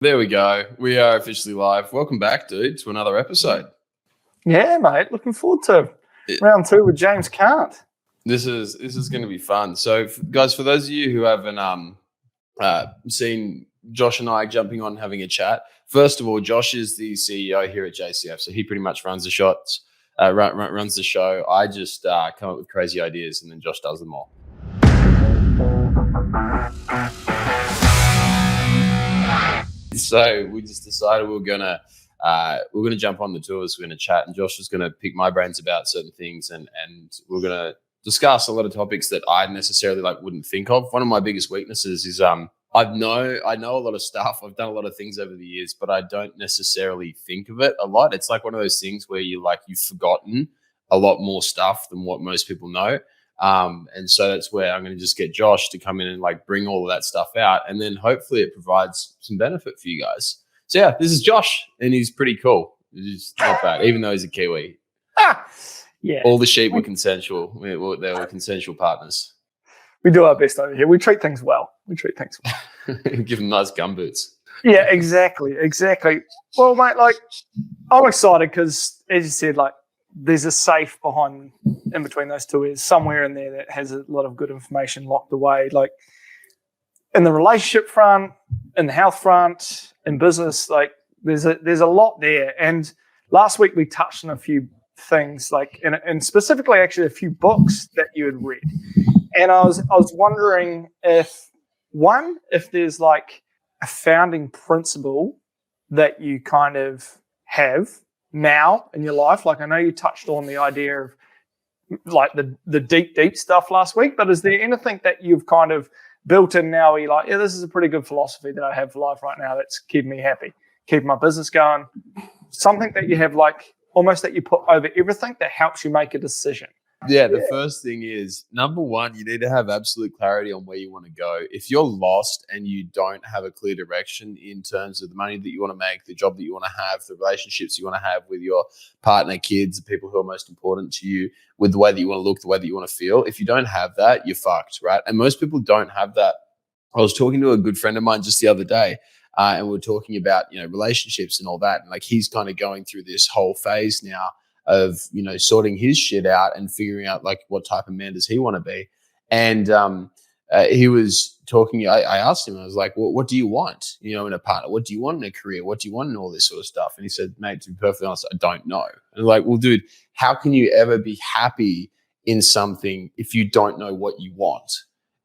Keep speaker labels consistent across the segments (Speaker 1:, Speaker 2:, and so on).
Speaker 1: There we go. We are officially live. Welcome back, dude, to another episode.
Speaker 2: Yeah, mate. Looking forward to round 2 with James Cant.
Speaker 1: This is going to be fun. So, guys, for those of you who haven't seen Josh and I jumping on and having a chat, first of all, Josh is the CEO here at JCF, so he pretty much runs the shots, runs the show. I just come up with crazy ideas, and then Josh does them all. So we just decided we're gonna jump on the tours. We're gonna chat, and Josh is gonna pick my brains about certain things, and we're gonna discuss a lot of topics that I necessarily wouldn't think of. One of my biggest weaknesses is I know a lot of stuff. I've done a lot of things over the years, but I don't necessarily think of it a lot. It's like one of those things where you've forgotten a lot more stuff than what most people know. And so that's where I'm going to just get Josh to come in and bring all of that stuff out. And then hopefully it provides some benefit for you guys. So yeah, this is Josh, and he's pretty cool. He's not bad, even though he's a Kiwi.
Speaker 2: Yeah.
Speaker 1: All the sheep were consensual. They were consensual partners.
Speaker 2: We do our best over here. We treat things well.
Speaker 1: Give them nice gumboots.
Speaker 2: Yeah, exactly. Well, mate, I'm excited because, as you said, there's a safe in between those two ears, somewhere in there that has a lot of good information locked away, in the relationship front, in the health front, in business. There's a lot there. And last week we touched on a few things, and specifically actually a few books that you had read. And I was wondering if there's a founding principle that you kind of have now in your life. I know you touched on the idea of the deep stuff last week, but is there anything that you've kind of built in now where you're this is a pretty good philosophy that I have for life right now that's keeping me happy, keeping my business going? Something that you have almost that you put over everything that helps you make a decision.
Speaker 1: Yeah, the first thing is, number one, you need to have absolute clarity on where you want to go. If you're lost and you don't have a clear direction in terms of the money that you want to make, the job that you want to have, the relationships you want to have with your partner, kids, the people who are most important to you, with the way that you want to look, the way that you want to feel, if you don't have that, you're fucked, right? And most people don't have that. I was talking to a good friend of mine just the other day, and we were talking about, relationships and all that. And he's kind of going through this whole phase now of, sorting his shit out and figuring out what type of man does he want to be. And he was talking, I asked him, I was like, well, what do you want, in a partner? What do you want in a career? What do you want in all this sort of stuff? And he said, mate, to be perfectly honest, I don't know. And I'm well, dude, how can you ever be happy in something if you don't know what you want?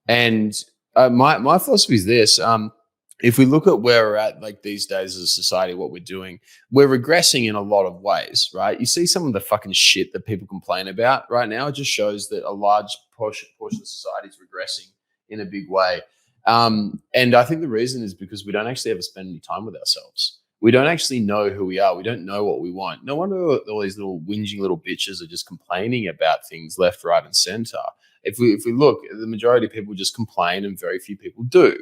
Speaker 1: And my philosophy is this. If we look at where we're at these days as a society, what we're doing, we're regressing in a lot of ways, right? You see some of the fucking shit that people complain about right now. It just shows that a large portion of society is regressing in a big way. And I think the reason is because we don't actually ever spend any time with ourselves. We don't actually know who we are. We don't know what we want. No wonder all these little whinging little bitches are just complaining about things left, right, and center. If we look, the majority of people just complain and very few people do.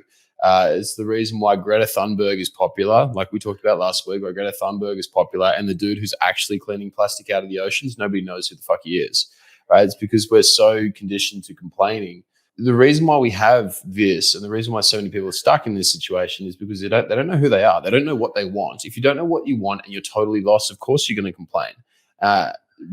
Speaker 1: It's the reason why Greta Thunberg is popular, like we talked about last week, why Greta Thunberg is popular, and the dude who's actually cleaning plastic out of the oceans, nobody knows who the fuck he is, right? It's because we're so conditioned to complaining. The reason why we have this, and the reason why so many people are stuck in this situation, is because they don't know who they are. They don't know what they want. If you don't know what you want and you're totally lost, of course you're going to complain.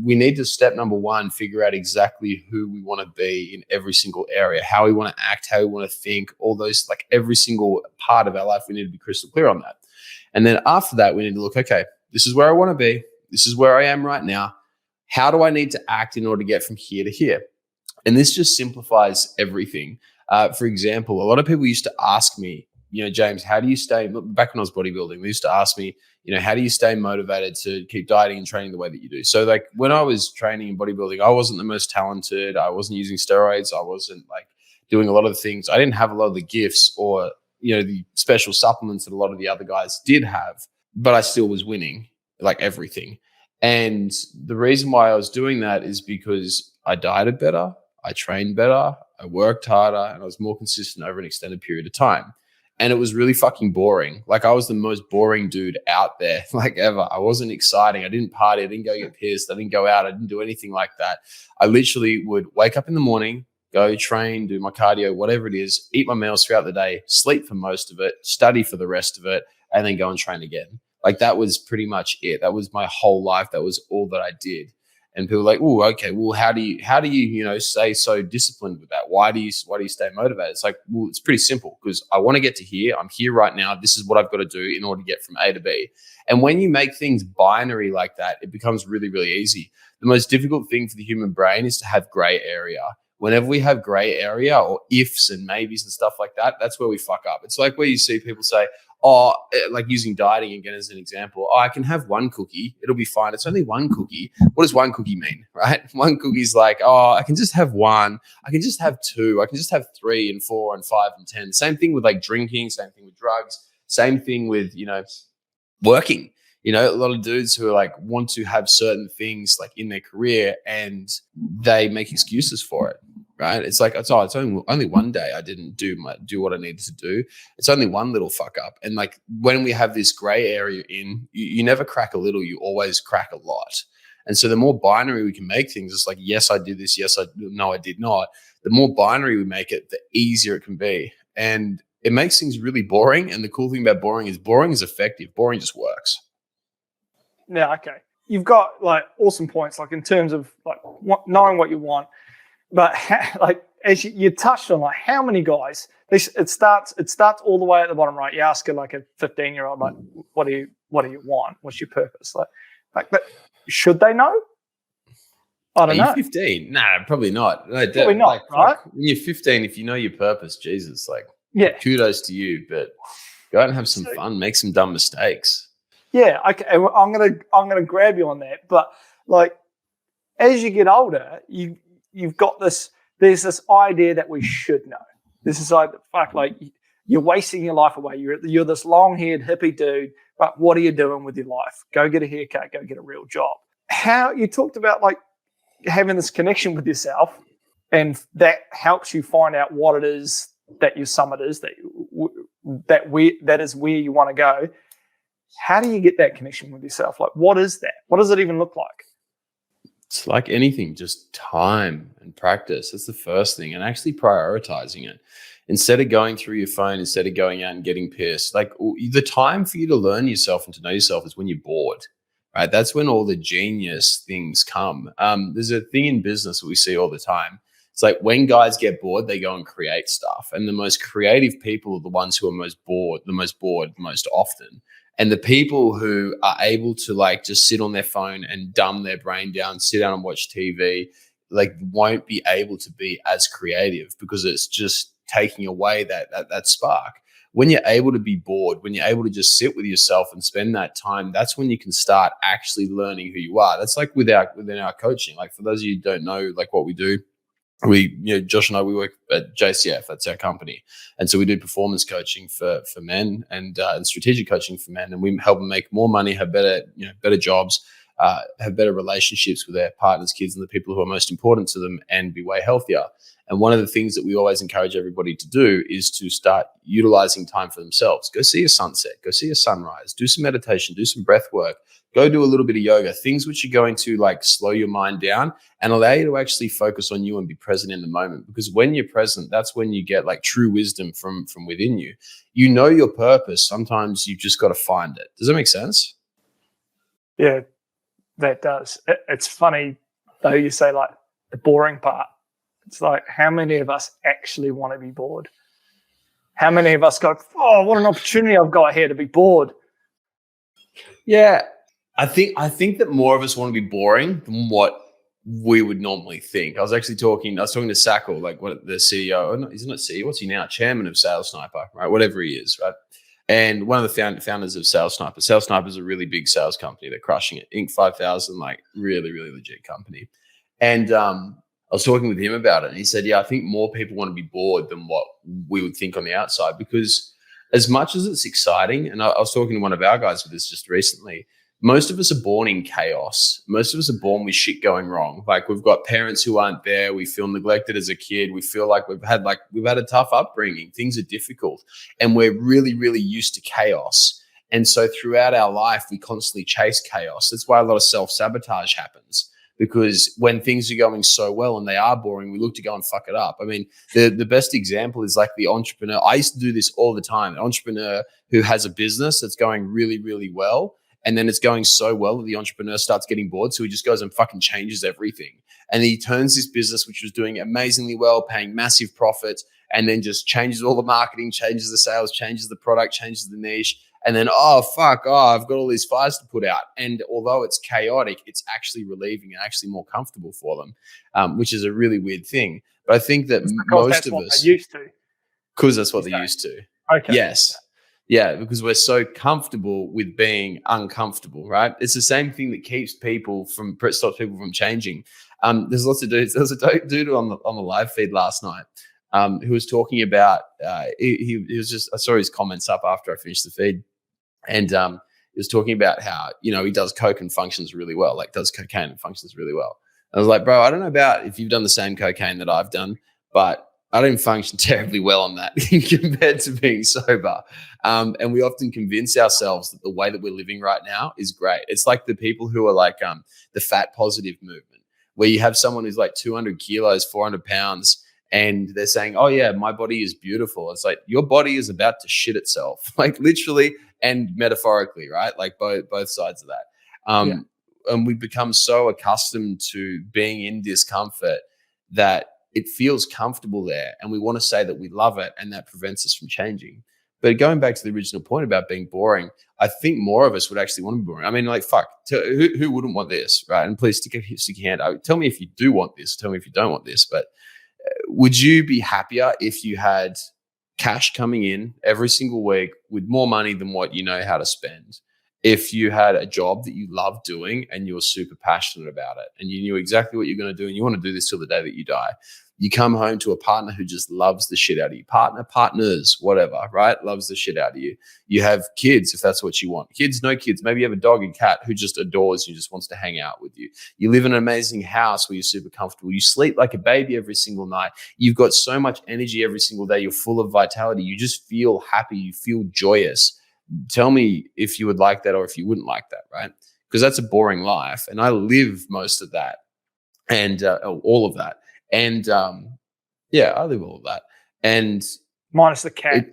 Speaker 1: We need to, step number one, figure out exactly who we want to be in every single area, how we want to act, how we want to think, all those, every single part of our life, we need to be crystal clear on that. And then after that, we need to look, okay, this is where I want to be. This is where I am right now. How do I need to act in order to get from here to here? And this just simplifies everything. For example, a lot of people used to ask me, James, how do you stay, back when I was bodybuilding, they used to ask me, how do you stay motivated to keep dieting and training the way that you do? So when I was training in bodybuilding, I wasn't the most talented. I wasn't using steroids. I wasn't doing a lot of the things. I didn't have a lot of the gifts or, the special supplements that a lot of the other guys did have, but I still was winning everything. And the reason why I was doing that is because I dieted better, I trained better, I worked harder, and I was more consistent over an extended period of time. And it was really fucking boring. I was the most boring dude out there, ever. I wasn't exciting. I didn't party. I didn't go get pissed. I didn't go out. I didn't do anything like that. I literally would wake up in the morning, go train, do my cardio, whatever it is, eat my meals throughout the day, sleep for most of it, study for the rest of it, and then go and train again. Like that was pretty much it. That was my whole life. That was all that I did. And people are like, oh, okay, well, how do you stay so disciplined with that? Why do you stay motivated? It's like, well, it's pretty simple because I want to get to here. I'm here right now. This is what I've got to do in order to get from A to B. And when you make things binary like that, it becomes really, really easy. The most difficult thing for the human brain is to have gray area. Whenever we have gray area or ifs and maybes and stuff like that, that's where we fuck up. It's like where you see people say, oh, like using dieting again as an example, oh, I can have one cookie. It'll be fine. It's only one cookie. What does one cookie mean, right? One cookie is like, oh, I can just have one. I can just have two. I can just have 3 and 4 and 5 and 10. Same thing with like drinking. Same thing with drugs. Same thing with, working. A lot of dudes who are like want to have certain things like in their career and they make excuses for it. Right? It's like, it's only one day I didn't do what I needed to do. It's only one little fuck up. And like when we have this gray area you never crack a little, you always crack a lot. And so the more binary we can make things, it's like, yes, I did this. Yes, no, I did not. The more binary we make it, the easier it can be. And it makes things really boring. And the cool thing about boring is effective. Boring just works.
Speaker 2: Yeah. Okay. You've got like awesome points, like in terms of like knowing what you want. But like as you touched on, like how many guys? It starts all the way at the bottom, right? You ask like a 15-year-old, like, what do you want? What's your purpose? Like, but should they know? I don't know.
Speaker 1: 15? Nah, probably not. No,
Speaker 2: probably not, like, right?
Speaker 1: When you're 15, if you know your purpose, Jesus, like,
Speaker 2: yeah,
Speaker 1: kudos to you. But go out and have some fun, make some dumb mistakes.
Speaker 2: Yeah, okay. I'm gonna grab you on that. But like, as you get older, you've got there's this idea that we should know. This is like, fuck, like you're wasting your life away. You're this long-haired hippie dude, but what are you doing with your life? Go get a haircut, go get a real job. How you talked about like having this connection with yourself, and that helps you find out what it is that your summit is, that is where you want to go. How do you get that connection with yourself? Like, what is that? What does it even look like?
Speaker 1: It's like anything, just time and practice. That's the first thing. And actually prioritizing it. Instead of going through your phone, instead of going out and getting pissed, like the time for you to learn yourself and to know yourself is when you're bored, right? That's when all the genius things come. There's a thing in business that we see all the time. It's like when guys get bored, they go and create stuff. And the most creative people are the ones who are the most often. And the people who are able to like just sit on their phone and dumb their brain down, sit down and watch TV, like won't be able to be as creative because it's just taking away that spark. When you're able to be bored, when you're able to just sit with yourself and spend that time, that's when you can start actually learning who you are. That's like within our coaching. Like for those of you who don't know, like what we do, Josh and I, we work at JCF. That's our company, and so we do performance coaching for men and strategic coaching for men, and we help them make more money, have better jobs, have better relationships with their partners, kids, and the people who are most important to them, and be way healthier. And one of the things that we always encourage everybody to do is to start utilizing time for themselves. Go see a sunset, go see a sunrise, do some meditation, do some breath work, go do a little bit of yoga, things which are going to like slow your mind down and allow you to actually focus on you and be present in the moment. Because when you're present, that's when you get like true wisdom from within you. You know your purpose. Sometimes you've just got to find it. Does that make sense?
Speaker 2: Yeah, that does. It's funny though, you say like the boring part. It's like, how many of us actually want to be bored? How many of us go, oh, what an opportunity I've got here to be bored?
Speaker 1: Yeah, I think that more of us want to be boring than what we would normally think. I was talking to Sackle, like what the CEO, he's not CEO, what's he now? Chairman of Sales Sniper, right? Whatever he is, right? And one of the founders of Sales Sniper. Sales Sniper is a really big sales company. They're crushing it. Inc. 5000, like really, really legit company. And I was talking with him about it, and he said, yeah, I think more people want to be bored than what we would think on the outside, because as much as it's exciting, and I was talking to one of our guys with this just recently, most of us are born in chaos. Most of us are born with shit going wrong. Like we've got parents who aren't there. We feel neglected as a kid. We feel like we've had a tough upbringing. Things are difficult, and we're really, really used to chaos. And so throughout our life, we constantly chase chaos. That's why a lot of self-sabotage happens, because when things are going so well and they are boring, we look to go and fuck it up. I mean, the best example is like the entrepreneur. I used to do this all the time. An entrepreneur who has a business that's going really, really well, and then it's going so well that the entrepreneur starts getting bored. So he just goes and fucking changes everything. And he turns this business, which was doing amazingly well, paying massive profits, and then just changes all the marketing, changes the sales, changes the product, changes the niche. And then, I've got all these fires to put out. And although it's chaotic, it's actually relieving and actually more comfortable for them, which is a really weird thing. But I think that most of us,
Speaker 2: used to,
Speaker 1: because that's what they're used to.
Speaker 2: Okay.
Speaker 1: Yes. Yeah, because we're so comfortable with being uncomfortable, right? It's the same thing that keeps stops people from changing. There's lots of dudes. There was a dude on the live feed last night who was talking about. He was just. I saw his comments up after I finished the feed, and he was talking about how he does coke and functions really well, like does cocaine and functions really well. I was like, bro, I don't know about if you've done the same cocaine that I've done, but I don't function terribly well on that compared to being sober. And we often convince ourselves that the way that we're living right now is great. It's like the people who are like the fat positive movement, where you have someone who's like 200 kilos, 400 pounds, and they're saying, oh yeah, my body is beautiful. It's like, your body is about to shit itself, like literally and metaphorically, right? Like both sides of that. And we've become so accustomed to being in discomfort that it feels comfortable there, and we want to say that we love it, and that prevents us from changing. But going back to the original point about being boring, I think more of us would actually want to be boring. I mean, like, fuck, who wouldn't want this, right? And please stick your hand out. Tell me if you do want this. Tell me if you don't want this. But would you be happier if you had cash coming in every single week with more money than what you know how to spend? If you had a job that you love doing and you were super passionate about it and you knew exactly what you're going to do and you want to do this till the day that you die, you come home to a partner who just loves the shit out of you, partners, whatever, right? Loves the shit out of you. You have kids, if that's what you want. Kids, no kids. Maybe you have a dog and cat who just adores you, just wants to hang out with you. You live in an amazing house where you're super comfortable. You sleep like a baby every single night. You've got so much energy every single day. You're full of vitality. You just feel happy. You feel joyous. Tell me if you would like that or if you wouldn't like that, right? Because that's a boring life. And I live most of that and all of that. And I live all of that. And
Speaker 2: minus the cat.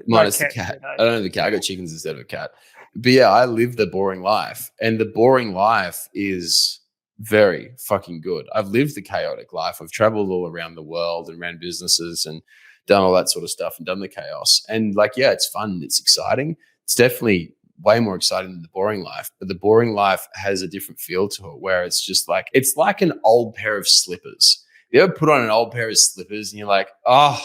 Speaker 1: Minus the cat. I don't have the cat. I got chickens instead of a cat. But yeah, I live the boring life. And the boring life is very fucking good. I've lived the chaotic life. I've traveled all around the world and ran businesses and done all that sort of stuff and done the chaos. And like, yeah, it's fun. It's exciting. It's definitely way more exciting than the boring life. But the boring life has a different feel to it, where it's just like, it's like an old pair of slippers. You ever put on an old pair of slippers and you're like, oh,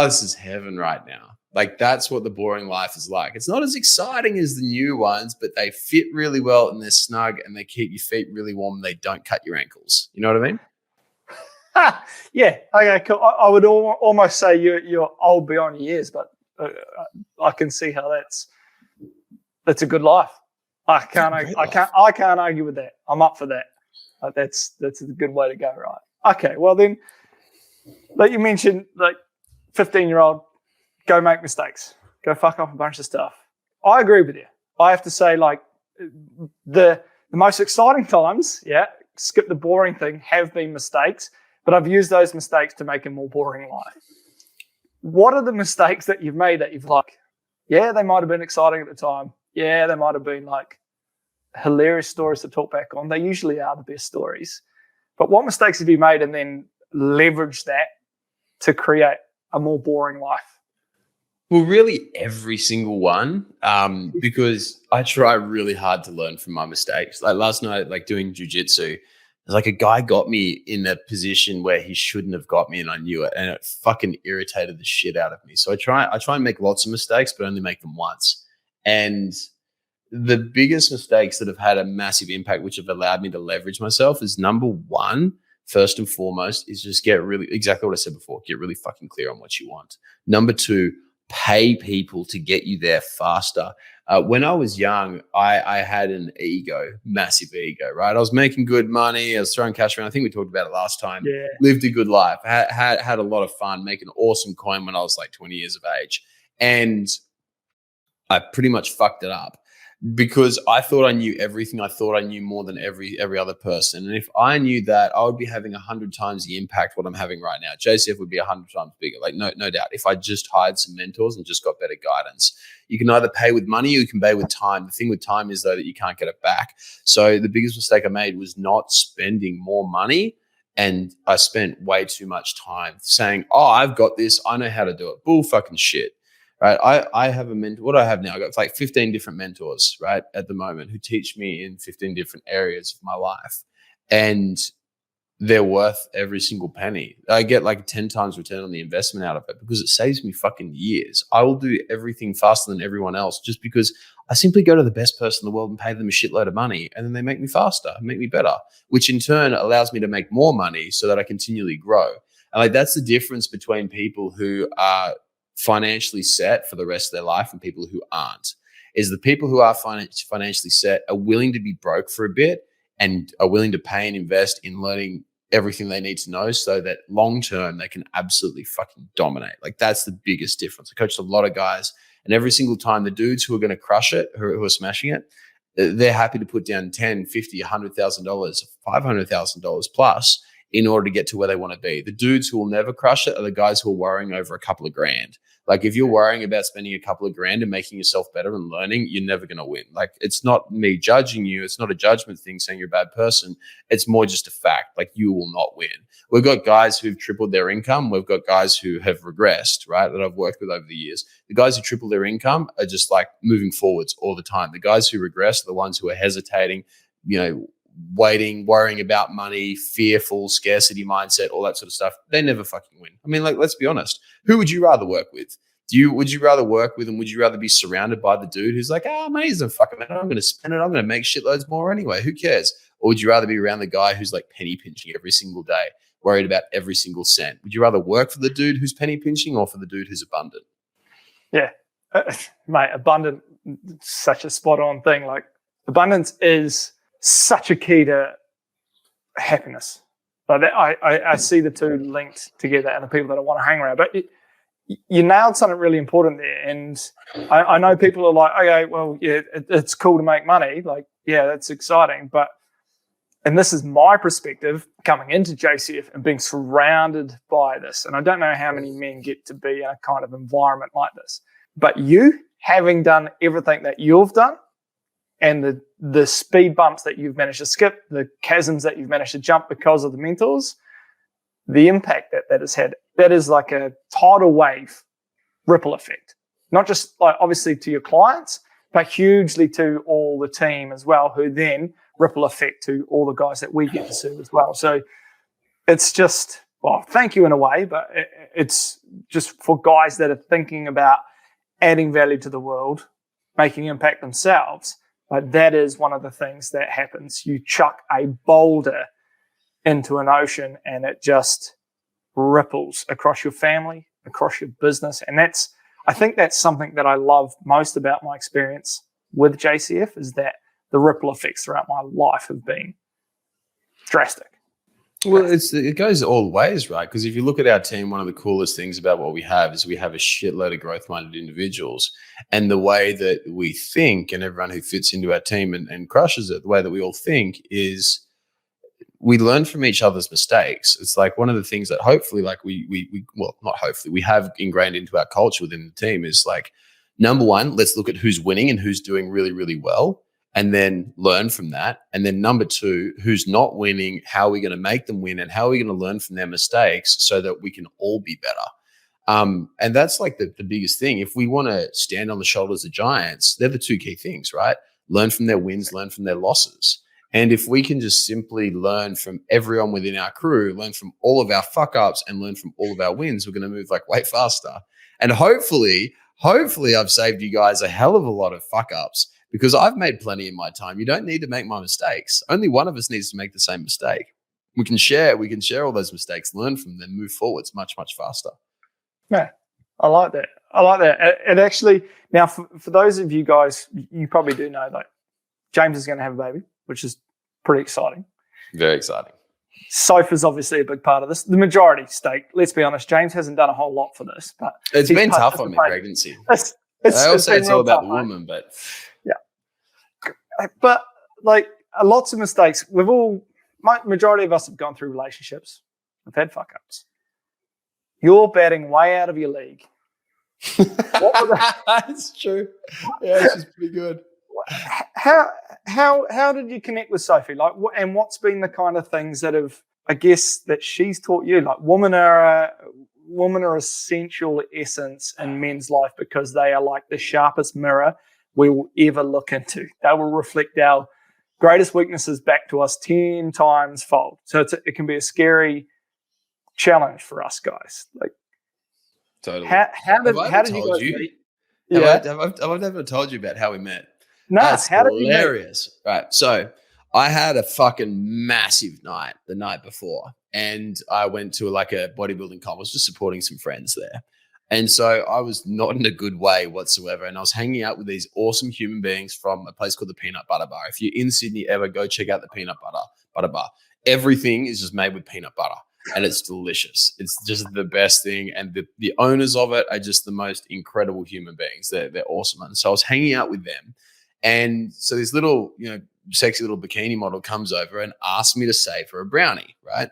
Speaker 1: this is heaven right now. Like, that's what the boring life is like. It's not as exciting as the new ones, but they fit really well and they're snug and they keep your feet really warm and they don't cut your ankles. You know what I mean?
Speaker 2: Yeah. Okay, cool. I would almost say you're old beyond your years, but I can see how that's a good life. I can't argue with that. I'm up for that. That's a good way to go, right? Okay, well then, like you mentioned, like 15-year-old, go make mistakes, go fuck up a bunch of stuff. I agree with you. I have to say, like, the most exciting times, skip the boring thing, have been mistakes, but I've used those mistakes to make a more boring life. What are the mistakes that you've made that you've like, yeah, they might have been exciting at the time. Yeah, they might have been like hilarious stories to talk back on. They usually are the best stories. But what mistakes have you made and then leverage that to create a more boring life?
Speaker 1: Well, really every single one, because I try really hard to learn from my mistakes. Like last night, like doing jiu-jitsu, like a guy got me in a position where he shouldn't have got me and I knew it, and it fucking irritated the shit out of me. So I try and make lots of mistakes, but only make them once. And the biggest mistakes that have had a massive impact, which have allowed me to leverage myself, is number one, first and foremost, is just get really, exactly what I said before, get really fucking clear on what you want. Number two, pay people to get you there faster. When I was young, I had an ego, massive ego, right? I was making good money. I was throwing cash around. I think we talked about it last time.
Speaker 2: Yeah.
Speaker 1: Lived a good life. Had a lot of fun, making awesome coin when I was like 20 years of age. And I pretty much fucked it up. because I thought I knew everything. I thought I knew more than every other person. And if I knew that, I would be having 100 times the impact what I'm having right now. JCF would be 100 times bigger. Like no doubt. If I just hired some mentors and just got better guidance, you can either pay with money or you can pay with time. The thing with time is though that you can't get it back. So the biggest mistake I made was not spending more money. And I spent way too much time saying, oh, I've got this. I know how to do it. Bull fucking shit. Right. I have a mentor. What do I have now? I got like 15 different mentors, right, at the moment, who teach me in 15 different areas of my life. And they're worth every single penny. I get like 10 times return on the investment out of it because it saves me fucking years. I will do everything faster than everyone else just because I simply go to the best person in the world and pay them a shitload of money, and then they make me faster, make me better, which in turn allows me to make more money so that I continually grow. And like that's the difference between people who are financially set for the rest of their life and people who aren't. Is the people who are financially set are willing to be broke for a bit and are willing to pay and invest in learning everything they need to know so that long term they can absolutely fucking dominate. Like that's the biggest difference. I coached a lot of guys, and every single time the dudes who are going to crush it, who are smashing it, they're happy to put down 10, 50, $100,000, $500,000 plus in order to get to where they want to be. The dudes who will never crush it are the guys who are worrying over a couple of grand. Like if you're worrying about spending a couple of grand and making yourself better and learning, you're never going to win. Like it's not me judging you. It's not a judgment thing saying you're a bad person. It's more just a fact. Like you will not win. We've got guys who've tripled their income. We've got guys who have regressed, right? That I've worked with over the years. The guys who triple their income are just like moving forwards all the time. The guys who regress are the ones who are hesitating, waiting, worrying about money, fearful, scarcity mindset, all that sort of stuff. They never fucking win. I mean, like, let's be honest. Who would you rather work with? Would you rather work with and would you rather be surrounded by the dude who's like, money doesn't fucking matter. I'm going to spend it. I'm going to make shitloads more anyway. Who cares? Or would you rather be around the guy who's like penny pinching every single day, worried about every single cent? Would you rather work for the dude who's penny pinching or for the dude who's abundant?
Speaker 2: Yeah. Mate, abundant, such a spot on thing. Like abundance is such a key to happiness. But I see the two linked together and the people that I want to hang around. But you nailed something really important there. And I know people are like, okay, well, yeah, it's cool to make money. Like, yeah, that's exciting. And this is my perspective coming into JCF and being surrounded by this. And I don't know how many men get to be in a kind of environment like this. But you, having done everything that you've done, and the speed bumps that you've managed to skip, the chasms that you've managed to jump because of the mentors, the impact that has had, that is like a tidal wave ripple effect. Not just like obviously to your clients, but hugely to all the team as well, who then ripple effect to all the guys that we get to serve as well. So it's just, well, thank you in a way, but it's just for guys that are thinking about adding value to the world, making impact themselves. But that is one of the things that happens. You chuck a boulder into an ocean and it just ripples across your family, across your business. And I think that's something that I love most about my experience with JCF, is that the ripple effects throughout my life have been drastic.
Speaker 1: Well, it goes all ways, right? Because if you look at our team, one of the coolest things about what we have is we have a shitload of growth-minded individuals. And the way that we think, and everyone who fits into our team and crushes it, the way that we all think is we learn from each other's mistakes. It's like one of the things that hopefully, like not hopefully, we have ingrained into our culture within the team is like, number one, let's look at who's winning and who's doing really, really well, and then learn from that. And then number two, who's not winning, how are we going to make them win, and how are we going to learn from their mistakes so that we can all be better? And that's like the biggest thing. If we want to stand on the shoulders of giants, they're the two key things, right? Learn from their wins, learn from their losses. And if we can just simply learn from everyone within our crew, learn from all of our fuck ups and learn from all of our wins, we're going to move like way faster. And hopefully I've saved you guys a hell of a lot of fuck ups, because I've made plenty in my time. You don't need to make my mistakes. Only one of us needs to make the same mistake. We can share all those mistakes, learn from them, move forwards much, much faster.
Speaker 2: Yeah, I like that. And actually, now for those of you guys, you probably do know that James is going to have a baby, which is pretty exciting. Very exciting. Sofa's obviously a big part of this. The majority stake, let's be honest, James hasn't done a whole lot for this. But
Speaker 1: it's been tough on me, pregnancy. I always say it's all about the woman, but...
Speaker 2: Yeah. but like lots of mistakes. Majority of us have gone through relationships. We've had fuck ups. You're batting way out of your league.
Speaker 1: That's true. Yeah, she's pretty good.
Speaker 2: How did you connect with Sophie? Like, and what's been the kind of things that have, I guess, that she's taught you? Like, women are essential essence in men's life because they are like the sharpest mirror we will ever look into. They will reflect our greatest weaknesses back to us 10 times fold. So it can be a scary challenge for us guys. Like,
Speaker 1: totally.
Speaker 2: How did you guys meet?
Speaker 1: I've never told you about how we met.
Speaker 2: No,
Speaker 1: that's
Speaker 2: how did you meet?
Speaker 1: Hilarious. Right. So I had a fucking massive night the night before, and I went to like a bodybuilding comp. I was just supporting some friends there. And so I was not in a good way whatsoever. And I was hanging out with these awesome human beings from a place called the Peanut Butter Bar. If you're in Sydney ever, go check out the Peanut Butter Bar. Everything is just made with peanut butter. And it's delicious. It's just the best thing. And the owners of it are just the most incredible human beings. They're awesome. And so I was hanging out with them. And so this little, sexy little bikini model comes over and asks me to save her a brownie, right?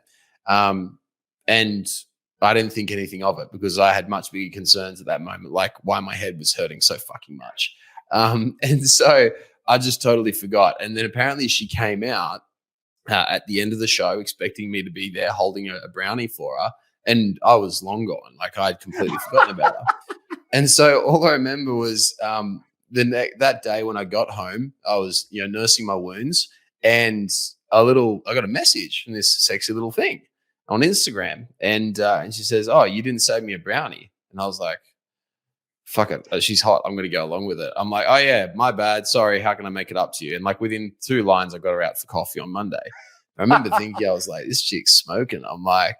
Speaker 1: And I didn't think anything of it because I had much bigger concerns at that moment, like why my head was hurting so fucking much. And so I just totally forgot. And then apparently she came out at the end of the show expecting me to be there holding a brownie for her. And I was long gone. Like I'd completely forgotten about her. And so all I remember was that day when I got home, I was, nursing my wounds, and I got a message from this sexy little thing on Instagram. And she says, "Oh, you didn't save me a brownie." And I was like, fuck it. She's hot. I'm going to go along with it. I'm like, "Oh yeah, my bad. Sorry. How can I make it up to you?" And like within 2 lines, I got her out for coffee on Monday. I remember thinking, I was like, this chick's smoking. I'm like,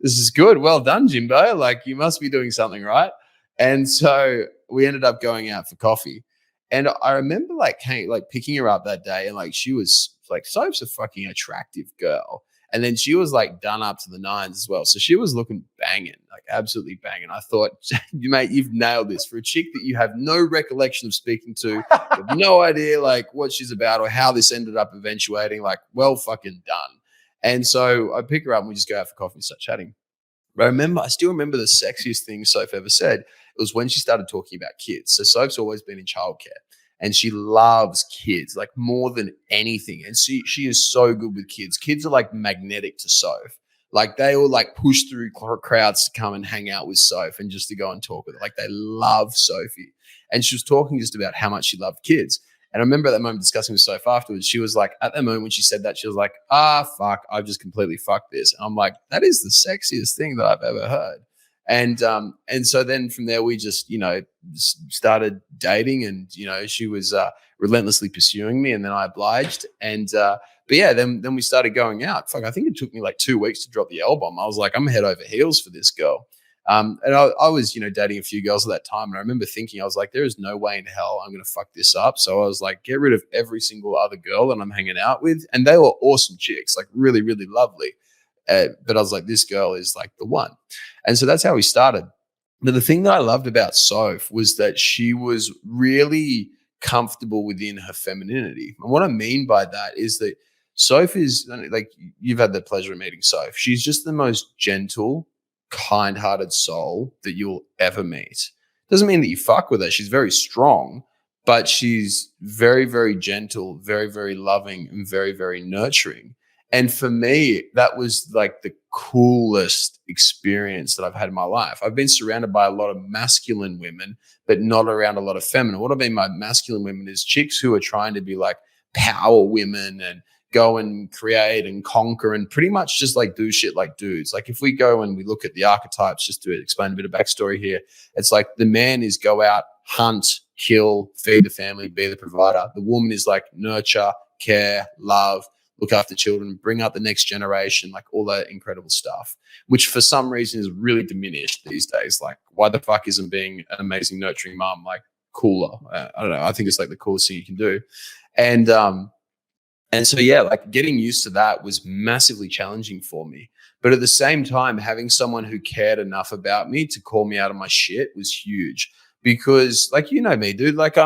Speaker 1: this is good. Well done, Jimbo. Like you must be doing something right. And so we ended up going out for coffee. And I remember picking her up that day, and like she was like such a fucking attractive girl. And then she was like done up to the nines as well. So she was looking banging, like absolutely banging. I thought, mate, you've nailed this for a chick that you have no recollection of speaking to, you have no idea like what she's about or how this ended up eventuating. Like, well fucking done. And so I pick her up and we just go out for coffee and start chatting. But I still remember the sexiest thing Soph ever said. It was when she started talking about kids. So Soph's always been in childcare. And she loves kids like more than anything. And she is so good with kids. Kids are like magnetic to Soph. Like they all like push through crowds to come and hang out with Soph and just to go and talk with her. Like they love Sophie. And she was talking just about how much she loved kids. And I remember at that moment discussing with Soph afterwards, she was like, at that moment when she said that, she was like, fuck, I've just completely fucked this. And I'm like, that is the sexiest thing that I've ever heard. And so then from there, we just, started dating, and, she was relentlessly pursuing me, and then I obliged. And, but yeah, then we started going out. Fuck, I think it took me like 2 weeks to drop the L-bomb. I was like, I'm head over heels for this girl. And I was, dating a few girls at that time. And I remember thinking, I was like, there is no way in hell I'm going to fuck this up. So I was like, get rid of every single other girl that I'm hanging out with. And they were awesome chicks, like really, really lovely. But I was like, this girl is like the one. And so that's how we started. But the thing that I loved about Soph was that she was really comfortable within her femininity. And what I mean by that is that Soph is like, you've had the pleasure of meeting Soph. She's just the most gentle, kind-hearted soul that you'll ever meet. Doesn't mean that you fuck with her. She's very strong, but she's very, very gentle, very, very loving, and very, very nurturing. And for me, that was like the coolest experience that I've had in my life. I've been surrounded by a lot of masculine women, but not around a lot of feminine. What I mean by masculine women is chicks who are trying to be like power women and go and create and conquer and pretty much just like do shit like dudes. Like if we go and we look at the archetypes, just to explain a bit of backstory here, it's like the man is go out, hunt, kill, feed the family, be the provider. The woman is like nurture, care, love, look after children, bring up the next generation, like all that incredible stuff, which for some reason is really diminished these days. Like why the fuck isn't being an amazing nurturing mom like cooler? I don't know. I think it's like the coolest thing you can do. And so, yeah, like getting used to that was massively challenging for me. But at the same time, having someone who cared enough about me to call me out of my shit was huge because like, me, dude, like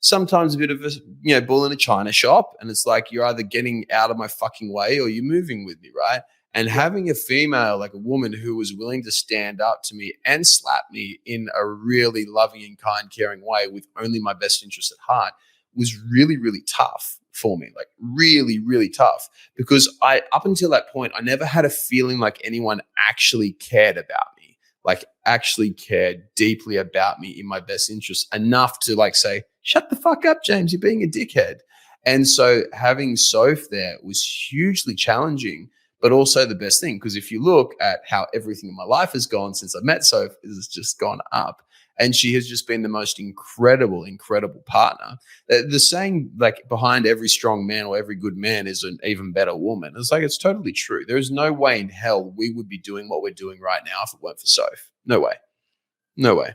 Speaker 1: sometimes a bit of a bull in a china shop, and it's like you're either getting out of my fucking way or you're moving with me, right? And having a female, like a woman who was willing to stand up to me and slap me in a really loving and kind, caring way with only my best interest at heart was really, really tough for me, like really, really tough, because up until that point, I never had a feeling like anyone actually cared about me, like actually cared deeply about me in my best interest enough to like say, shut the fuck up, James, you're being a dickhead. And so having Soph there was hugely challenging, but also the best thing, because if you look at how everything in my life has gone since I met Soph, it has just gone up. And she has just been the most incredible, incredible partner. The saying, like, behind every strong man or every good man is an even better woman. It's like, it's totally true. There is no way in hell we would be doing what we're doing right now if it weren't for Soph. No way. No way.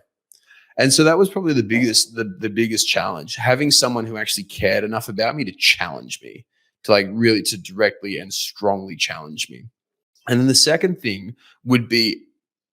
Speaker 1: And so that was probably the biggest challenge, having someone who actually cared enough about me to challenge me, to like really to directly and strongly challenge me. And then the second thing would be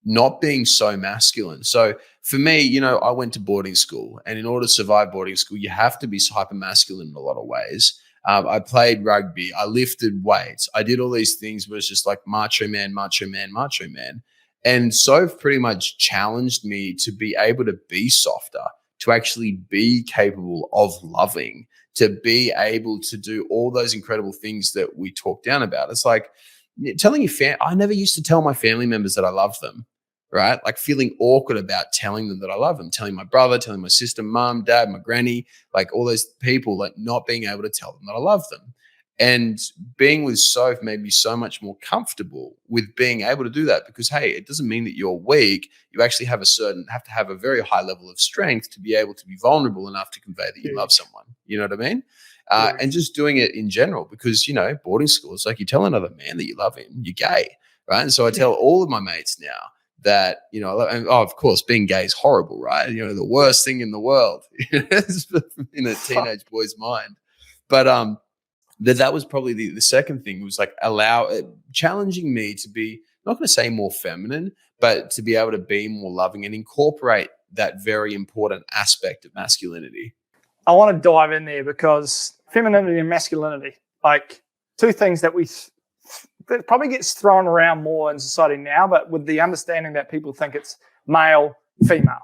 Speaker 1: not being so masculine. So for me, I went to boarding school, and in order to survive boarding school, you have to be hyper masculine in a lot of ways. I played rugby, I lifted weights, I did all these things where it's just like macho man, macho man, macho man. And Soph pretty much challenged me to be able to be softer, to actually be capable of loving, to be able to do all those incredible things that we talk down about. It's like telling your I never used to tell my family members that I love them, right? Like feeling awkward about telling them that I love them, telling my brother, telling my sister, mom, dad, my granny, like all those people, like not being able to tell them that I love them. And being with Soph made me so much more comfortable with being able to do that, because, hey, it doesn't mean that you're weak. You actually have to have a very high level of strength to be able to be vulnerable enough to convey that you love someone. You know what I mean? And just doing it in general, because, boarding school, it's like you tell another man that you love him, you're gay, right? And so I tell all of my mates now that, of course, being gay is horrible, right? The worst thing in the world in a teenage boy's mind. But that was probably the second thing, was like challenging me to be, not going to say more feminine, but to be able to be more loving and incorporate that very important aspect of masculinity.
Speaker 2: I want to dive in there, because femininity and masculinity, like two things that that probably gets thrown around more in society now, but with the understanding that people think it's male, female,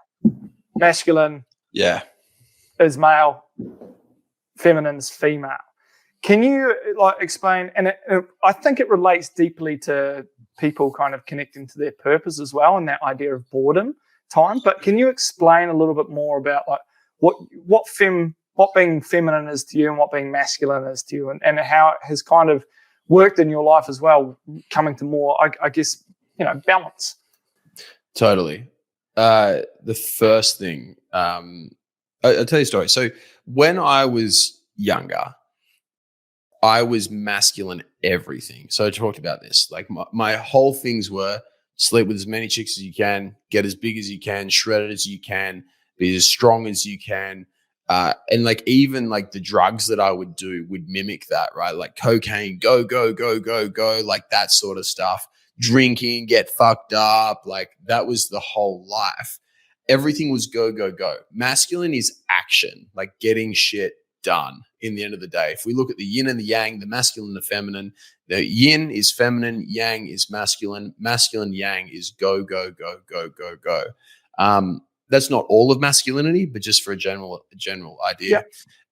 Speaker 2: masculine is male, feminine is female. Can you explain? And I think it relates deeply to people kind of connecting to their purpose as well, and that idea of boredom time. But can you explain a little bit more about like what being feminine is to you and what being masculine is to you, and how it has kind of worked in your life as well, coming to more, I guess, balance?
Speaker 1: Totally. The first thing, I'll tell you a story. So when I was younger, I was masculine everything. So I talked about this. Like my whole things were sleep with as many chicks as you can, get as big as you can, shredded as you can, be as strong as you can. And like even like the drugs that I would do would mimic that, right? Like cocaine, go, go, go, go, go, like that sort of stuff. Drinking, get fucked up. Like that was the whole life. Everything was go, go, go. Masculine is action, like getting shit done in the end of the day. If we look at the yin and the yang, the masculine and the feminine, the yin is feminine, yang is masculine, yang is go, go, go, go, go, go. That's not all of masculinity, but just for a general idea.
Speaker 2: Yeah.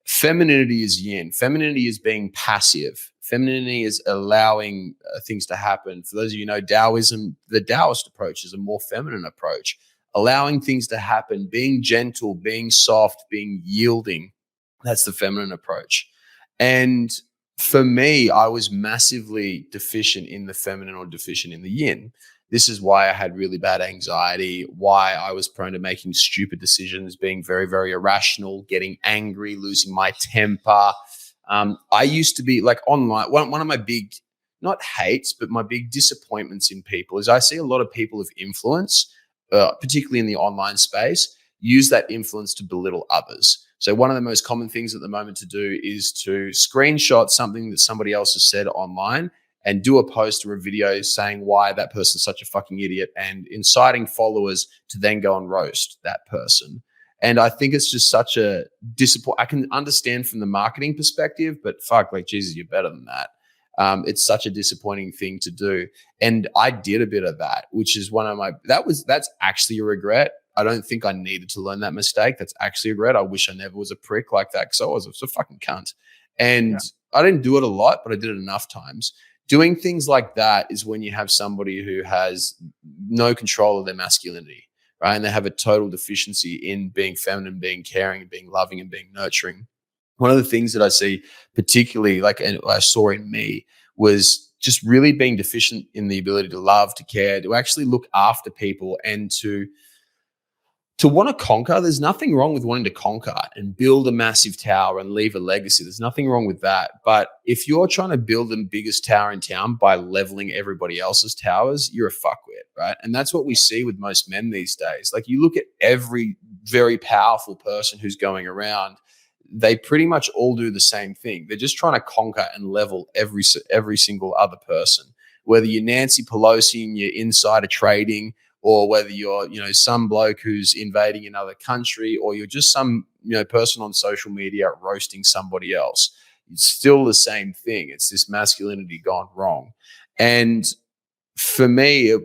Speaker 1: Femininity is yin. Femininity is being passive. Femininity is allowing things to happen. For those of you who know Taoism, the Taoist approach is a more feminine approach, allowing things to happen, being gentle, being soft, being yielding. That's the feminine approach. And for me, I was massively deficient in the feminine or deficient in the yin. This is why I had really bad anxiety, why I was prone to making stupid decisions, being very, very irrational, getting angry, losing my temper. I used to be like online. One of my big, not hates, but my big disappointments in people is I see a lot of people of influence, particularly in the online space, use that influence to belittle others. So one of the most common things at the moment to do is to screenshot something that somebody else has said online and do a post or a video saying why that person's such a fucking idiot and inciting followers to then go and roast that person. And I think it's just such a disappoint. I can understand from the marketing perspective, but fuck, like, Jesus, you're better than that. It's such a disappointing thing to do. And I did a bit of that, which is that's actually a regret. I don't think I needed to learn that mistake. That's actually a regret. I wish I never was a prick like that, because I was a fucking cunt. And I didn't do it a lot, but I did it enough times. Doing things like that is when you have somebody who has no control of their masculinity, right? And they have a total deficiency in being feminine, being caring, being loving, and being nurturing. One of the things that I see particularly, and I saw in me, was just really being deficient in the ability to love, to care, to actually look after people, and to want to conquer. There's nothing wrong with wanting to conquer and build a massive tower and leave a legacy. There's nothing wrong with that. But if you're trying to build the biggest tower in town by leveling everybody else's towers, you're a fuckwit, right? And that's what we see with most men these days. Like, you look at every very powerful person who's going around, they pretty much all do the same thing. They're just trying to conquer and level every single other person. Whether you're Nancy Pelosi and you're insider trading, or whether you're, some bloke who's invading another country, or you're just some, person on social media roasting somebody else, it's still the same thing. It's this masculinity gone wrong. And for me,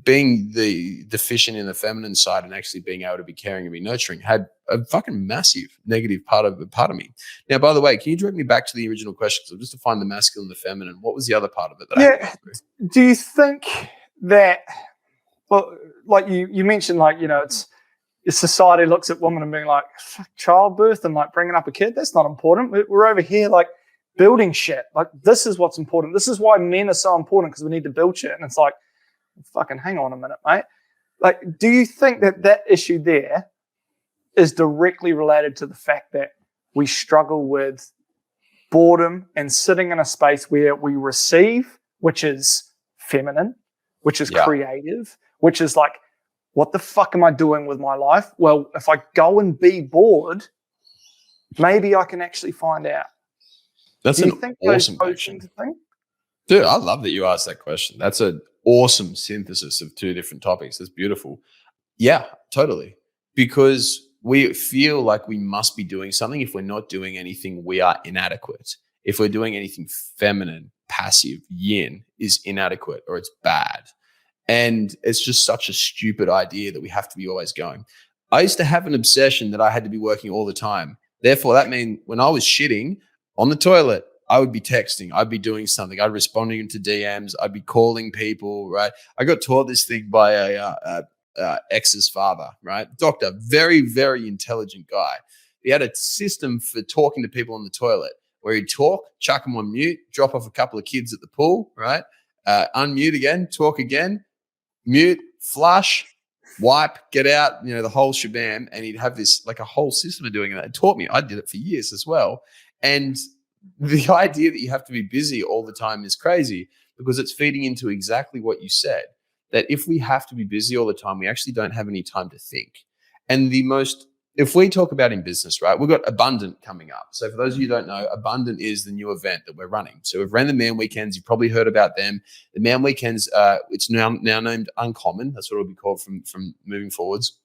Speaker 1: being the deficient in the feminine side and actually being able to be caring and be nurturing had a fucking massive negative part of me. Now, by the way, can you direct me back to the original question? So just to find the masculine and the feminine, what was the other part of it that I had to go through?
Speaker 2: Do you think that, well, like you mentioned, it's society looks at women and being like, fuck, childbirth and like bringing up a kid, that's not important. We're over here like building shit. Like, this is what's important. This is why men are so important, because we need to build shit. And it's like, fucking hang on a minute, mate. Like, do you think that issue there is directly related to the fact that we struggle with boredom and sitting in a space where we receive, which is feminine, which is creative, which is like, what the fuck am I doing with my life? Well, if I go and be bored, maybe I can actually find out.
Speaker 1: That's an awesome question. Dude, I love that you asked that question. That's an awesome synthesis of two different topics. That's beautiful. Yeah, totally. Because we feel like we must be doing something. If we're not doing anything, we are inadequate. If we're doing anything feminine, passive, yin, is inadequate or it's bad. And it's just such a stupid idea that we have to be always going. I used to have an obsession that I had to be working all the time. Therefore, that meant when I was shitting on the toilet, I would be texting. I'd be doing something. I'd be responding to DMs. I'd be calling people, right? I got taught this thing by a ex's father, right? Doctor, very, very intelligent guy. He had a system for talking to people on the toilet where he'd talk, chuck them on mute, drop off a couple of kids at the pool, right? Unmute again, talk again, mute, flush, wipe, get out, the whole shabam. And he'd have this, like, a whole system of doing that. It taught me. I did it for years as well. And the idea that you have to be busy all the time is crazy, because it's feeding into exactly what you said, that if we have to be busy all the time, we actually don't have any time to think. And if we talk about in business, right, we've got Abundant coming up. So for those of you who don't know, Abundant is the new event that we're running. So we've ran the Man Weekends. You've probably heard about them. The Man Weekends, it's now named Uncommon. That's what it'll be called from moving forwards.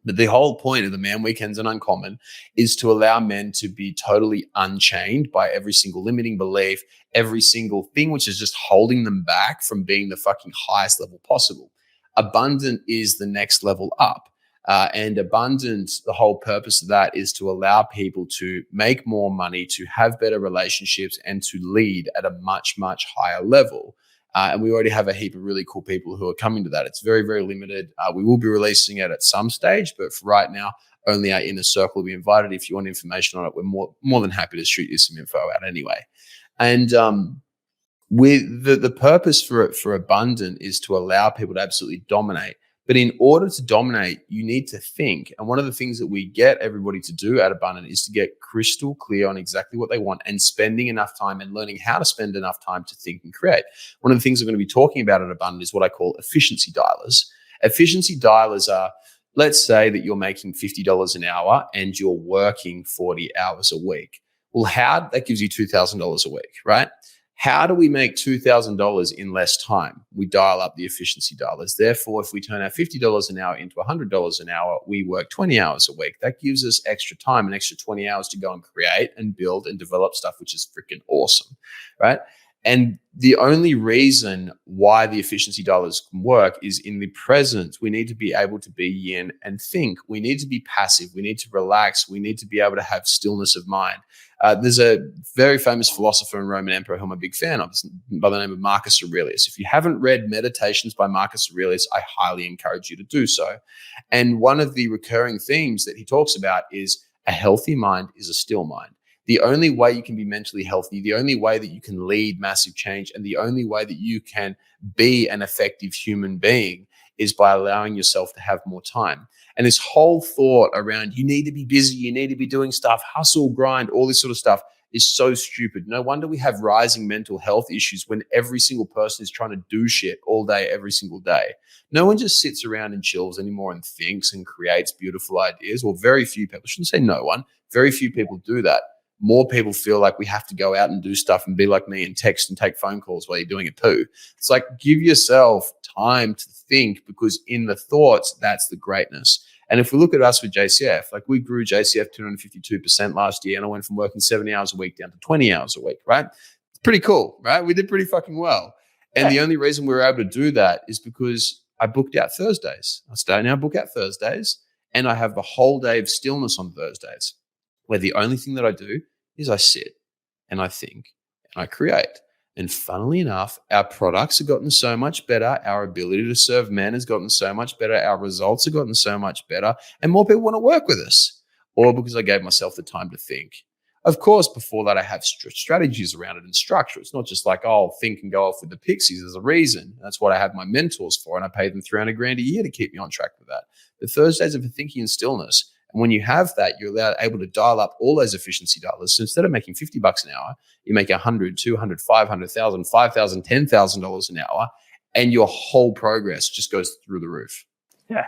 Speaker 1: But the whole point of the Man Weekends and Uncommon is to allow men to be totally unchained by every single limiting belief, every single thing which is just holding them back from being the fucking highest level possible. Abundant is the next level up. And Abundant, the whole purpose of that is to allow people to make more money, to have better relationships, and to lead at a much, much higher level. And we already have a heap of really cool people who are coming to that. It's very, very limited. We will be releasing it at some stage, but for right now, only our inner circle will be invited. If you want information on it, we're more than happy to shoot you some info out anyway. And with the purpose for Abundant is to allow people to absolutely dominate. But in order to dominate, you need to think. And one of the things that we get everybody to do at Abundant is to get crystal clear on exactly what they want and spending enough time and learning how to spend enough time to think and create. One of the things we're going to be talking about at Abundant is what I call efficiency dialers. Efficiency dialers are, let's say that you're making $50 an hour and you're working 40 hours a week. Well, that gives you $2,000 a week, right? How do we make $2,000 in less time? We dial up the efficiency dialers. Therefore, if we turn our $50 an hour into $100 an hour, we work 20 hours a week. That gives us extra time, an extra 20 hours to go and create and build and develop stuff, which is freaking awesome, right? And the only reason why the efficiency dialers can work is in the present. We need to be able to be yin and think. We need to be passive. We need to relax. We need to be able to have stillness of mind. There's a very famous philosopher and Roman emperor who I'm a big fan of by the name of Marcus Aurelius. If you haven't read Meditations by Marcus Aurelius, I highly encourage you to do so. And one of the recurring themes that he talks about is a healthy mind is a still mind. The only way you can be mentally healthy, the only way that you can lead massive change, and the only way that you can be an effective human being is by allowing yourself to have more time. And this whole thought around you need to be busy, you need to be doing stuff, hustle, grind, all this sort of stuff is so stupid. No wonder we have rising mental health issues when every single person is trying to do shit all day, every single day. No one just sits around and chills anymore and thinks and creates beautiful ideas. Or very few people, I shouldn't say no one, very few people do that. More people feel like we have to go out and do stuff and be like me and text and take phone calls while you're doing it too. It's like, give yourself time to think, because in the thoughts, that's the greatness. And if we look at us with JCF, like we grew JCF 252% last year, and I went from working 70 hours a week down to 20 hours a week, right? It's pretty cool, right? We did pretty fucking well. And the only reason we were able to do that is because I booked out Thursdays. I start now book out Thursdays, and I have the whole day of stillness on Thursdays, where the only thing that I do is I sit and I think and I create. And funnily enough, our products have gotten so much better. Our ability to serve men has gotten so much better. Our results have gotten so much better. And more people want to work with us, all because I gave myself the time to think. Of course, before that, I have strategies around it and structure. It's not just like, oh, I'll think and go off with the pixies. There's a reason. That's what I have my mentors for. And I pay them $300,000 a year to keep me on track with that. The Thursdays are for thinking and stillness. And when you have that, you're able to dial up all those efficiency dialers. So instead of making $50 an hour, you make $100, $200, $500,000, $5,000, $10,000 an hour, and your whole progress just goes through the roof.
Speaker 2: Yeah,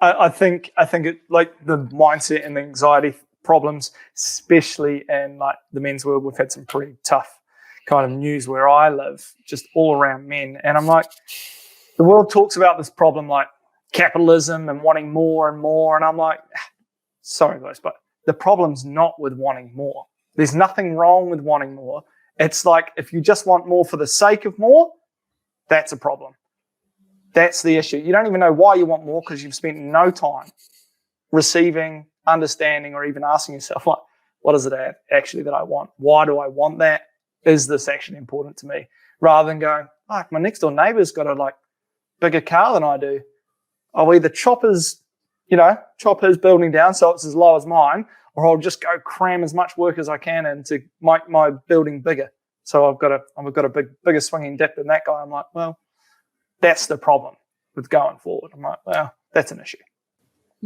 Speaker 2: I think it, like the mindset and the anxiety problems, especially in like the men's world, we've had some pretty tough kind of news where I live, just all around men. And I'm like, the world talks about this problem like capitalism and wanting more and more, and I'm like, sorry guys, but the problem's not with wanting more. There's nothing wrong with wanting more. It's like if you just want more for the sake of more, that's a problem. That's the issue. You don't even know why you want more because you've spent no time receiving, understanding, or even asking yourself, like, what is it actually that I want? Why do I want that? Is this actually important to me? Rather than going, like, my next door neighbor's got a like bigger car than I do. I'll either chop his building down so it's as low as mine, or I'll just go cram as much work as I can in to make my building bigger. So I've got a bigger swinging dip than that guy. I'm like, well, that's the problem with going forward. I'm like, well, that's an issue.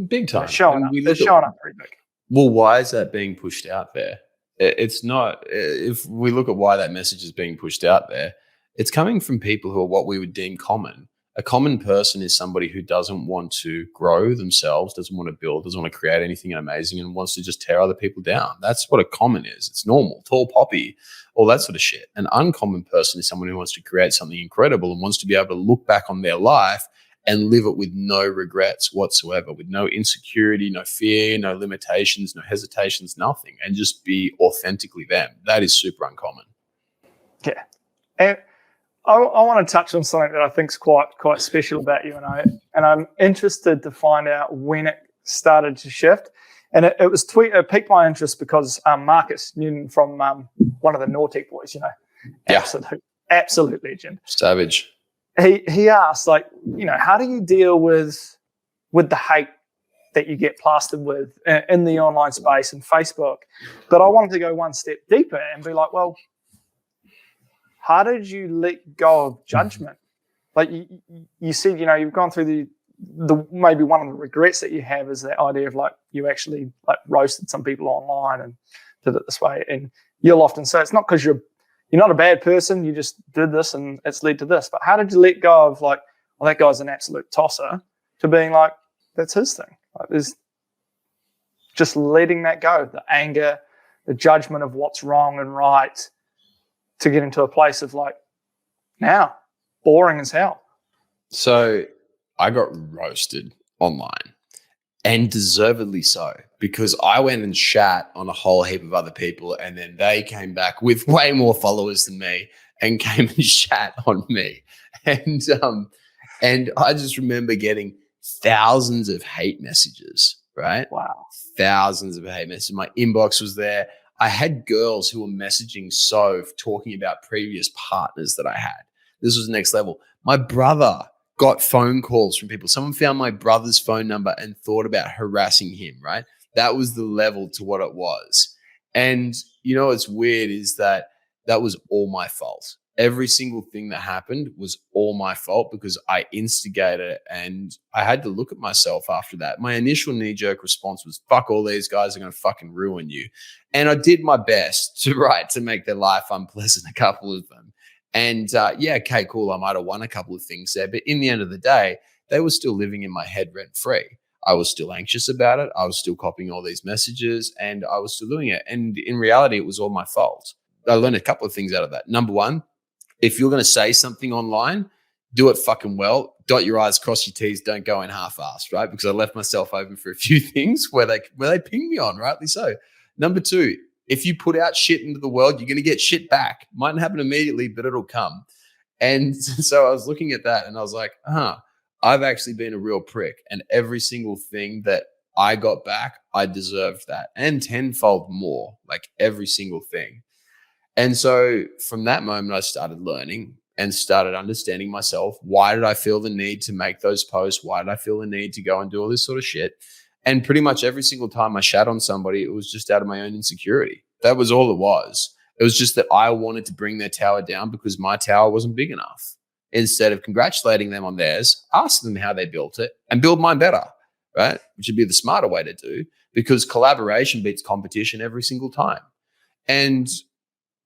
Speaker 1: Big time.
Speaker 2: They're showing up pretty big.
Speaker 1: Well, why is that being pushed out there? It's not. If we look at why that message is being pushed out there, it's coming from people who are what we would deem common. A common person is somebody who doesn't want to grow themselves, doesn't want to build, doesn't want to create anything amazing, and wants to just tear other people down. That's what a common is. It's normal, tall poppy, all that sort of shit. An uncommon person is someone who wants to create something incredible and wants to be able to look back on their life and live it with no regrets whatsoever, with no insecurity, no fear, no limitations, no hesitations, nothing, and just be authentically them. That is super uncommon.
Speaker 2: Yeah. And I want to touch on something that I think is quite special about you and I'm interested to find out when it started to shift. And it piqued my interest because Marcus Newton from one of the Nortec boys, absolute legend,
Speaker 1: savage.
Speaker 2: He asked, like, how do you deal with the hate that you get plastered with in the online space and Facebook? But I wanted to go one step deeper and be like, well, how did you let go of judgment? Like you said, you've gone through the maybe one of the regrets that you have is that idea of like you actually like roasted some people online and did it this way. And you'll often say it's not because you're not a bad person, you just did this and it's led to this. But how did you let go of like, well, that guy's an absolute tosser, to being like, that's his thing? Like there's just letting that go, the anger, the judgment of what's wrong and right, to get into a place of like, now, boring as hell.
Speaker 1: So I got roasted online, and deservedly so, because I went and shat on a whole heap of other people, and then they came back with way more followers than me and came and shat on me. And I just remember getting thousands of hate messages, right?
Speaker 2: Wow.
Speaker 1: Thousands of hate messages. My inbox was there. I had girls who were messaging Sove talking about previous partners that I had. This was next level. My brother got phone calls from people. Someone found my brother's phone number and thought about harassing him, right? That was the level to what it was. And you know what's weird is that was all my fault. Every single thing that happened was all my fault because I instigated it, and I had to look at myself after that. My initial knee-jerk response was, fuck all these guys are going to fucking ruin you. And I did my best to make their life unpleasant, a couple of them. And yeah, okay, cool. I might have won a couple of things there, but in the end of the day, they were still living in my head rent free. I was still anxious about it. I was still copying all these messages, and I was still doing it. And in reality, it was all my fault. I learned a couple of things out of that. Number one, if you're going to say something online, do it fucking well. Dot your I's, cross your T's. Don't go in half-assed, right? Because I left myself open for a few things where they ping me on, rightly so. Number two, if you put out shit into the world, you're going to get shit back. Mightn't happen immediately, but it'll come. And so I was looking at that and I was like, I've actually been a real prick. And every single thing that I got back, I deserved that. And tenfold more, like every single thing. And so from that moment, I started learning and started understanding myself. Why did I feel the need to make those posts? Why did I feel the need to go and do all this sort of shit? And pretty much every single time I shat on somebody, it was just out of my own insecurity. That was all it was. It was just that I wanted to bring their tower down because my tower wasn't big enough. Instead of congratulating them on theirs, ask them how they built it and build mine better, right? Which would be the smarter way to do, because collaboration beats competition every single time. And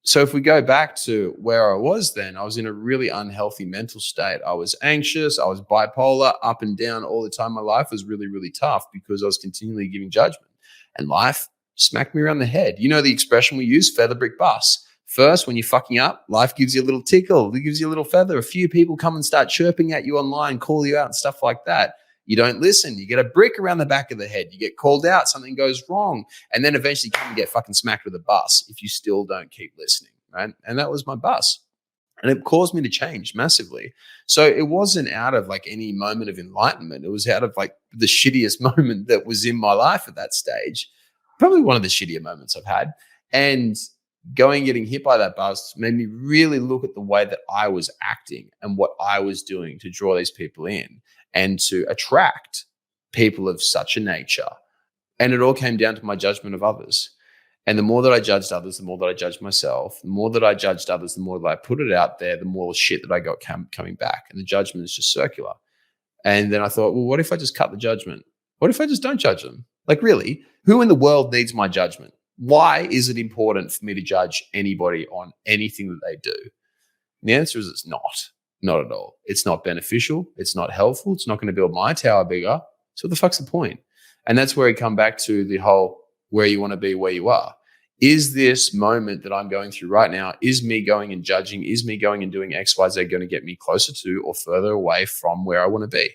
Speaker 1: so if we go back to where I was then, I was in a really unhealthy mental state. I was anxious. I was bipolar, up and down all the time. My life was really, really tough because I was continually giving judgment. And life smacked me around the head. You know the expression we use, feather brick bus. First, when you're fucking up, life gives you a little tickle. It gives you a little feather. A few people come and start chirping at you online, call you out and stuff like that. You don't listen. You get a brick around the back of the head. You get called out. Something goes wrong. And then eventually you can get fucking smacked with a bus if you still don't keep listening, right? And that was my bus. And it caused me to change massively. So it wasn't out of like any moment of enlightenment. It was out of like the shittiest moment that was in my life at that stage. Probably one of the shittier moments I've had. And getting hit by that bus made me really look at the way that I was acting and what I was doing to draw these people in and to attract people of such a nature. And it all came down to my judgment of others. And the more that I judged others, the more that I judged myself. The more that I judged others, the more that I put it out there, the more shit that I got coming back. And the judgment is just circular. And then I thought, well, what if I just cut the judgment? What if I just don't judge them? Like, really, who in the world needs my judgment? Why is it important for me to judge anybody on anything that they do? And the answer is it's not at all. It's not beneficial. It's not helpful. It's not going to build my tower bigger. So what the fuck's the point? And that's where we come back to the whole where you want to be, where you are. Is this moment that I'm going through right now, is me going and judging, is me going and doing X, Y, Z going to get me closer to or further away from where I want to be?